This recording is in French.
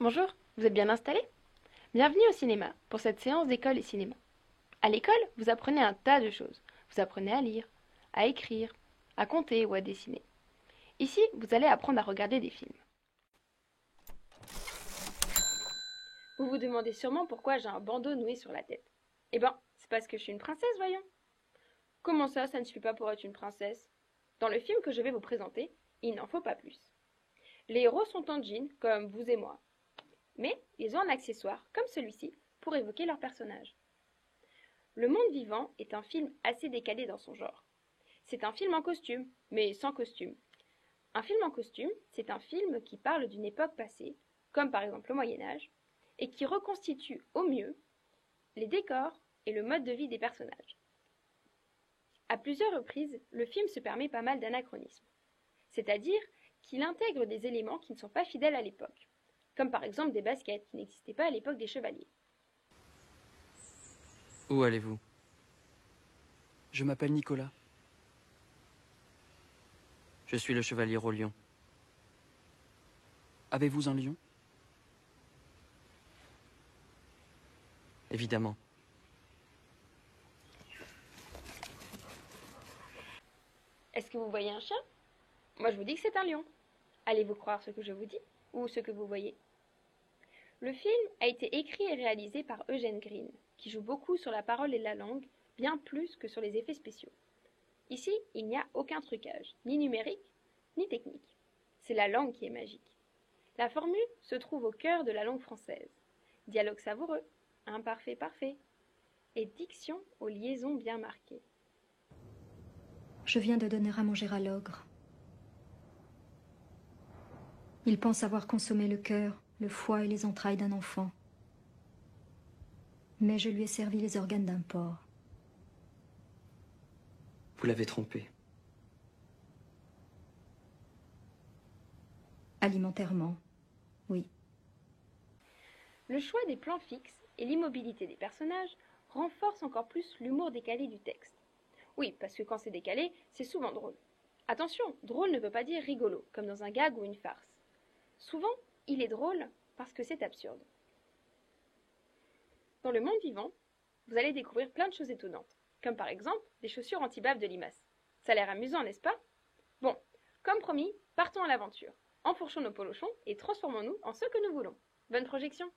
Bonjour, vous êtes bien installé? Bienvenue au cinéma pour cette séance d'école et cinéma. À l'école, vous apprenez un tas de choses. Vous apprenez à lire, à écrire, à compter ou à dessiner. Ici, vous allez apprendre à regarder des films. Vous vous demandez sûrement pourquoi j'ai un bandeau noué sur la tête. Eh ben, c'est parce que je suis une princesse, voyons. Comment ça ne suffit pas pour être une princesse? Dans le film que je vais vous présenter, il n'en faut pas plus. Les héros sont en jean, comme vous et moi. Mais ils ont un accessoire, comme celui-ci, pour évoquer leur personnage. Le monde vivant est un film assez décalé dans son genre. C'est un film en costume, mais sans costume. Un film en costume, c'est un film qui parle d'une époque passée, comme par exemple le Moyen Âge, et qui reconstitue au mieux les décors et le mode de vie des personnages. À plusieurs reprises, le film se permet pas mal d'anachronismes, c'est-à-dire qu'il intègre des éléments qui ne sont pas fidèles à l'époque, comme par exemple des baskets qui n'existaient pas à l'époque des chevaliers. Où allez-vous? Je m'appelle Nicolas. Je suis le chevalier au lion. Avez-vous un lion? Évidemment. Est-ce que vous voyez un chien? Moi je vous dis que c'est un lion. Allez-vous croire ce que je vous dis ou ce que vous voyez? Le film a été écrit et réalisé par Eugène Green, qui joue beaucoup sur la parole et la langue, bien plus que sur les effets spéciaux. Ici, il n'y a aucun trucage, ni numérique, ni technique. C'est la langue qui est magique. La formule se trouve au cœur de la langue française. Dialogue savoureux, imparfait parfait, et diction aux liaisons bien marquées. Je viens de donner à manger à l'ogre. Il pense avoir consommé le cœur, le foie et les entrailles d'un enfant. Mais je lui ai servi les organes d'un porc. Vous l'avez trompé. Alimentairement, oui. Le choix des plans fixes et l'immobilité des personnages renforcent encore plus l'humour décalé du texte. Oui, parce que quand c'est décalé, c'est souvent drôle. Attention, drôle ne veut pas dire rigolo, comme dans un gag ou une farce. Souvent, il est drôle parce que c'est absurde. Dans le monde vivant, vous allez découvrir plein de choses étonnantes, comme par exemple des chaussures anti-bave de limaces. Ça a l'air amusant, n'est-ce pas? Bon, comme promis, partons à l'aventure. Enfourchons nos polochons et transformons-nous en ce que nous voulons. Bonne projection!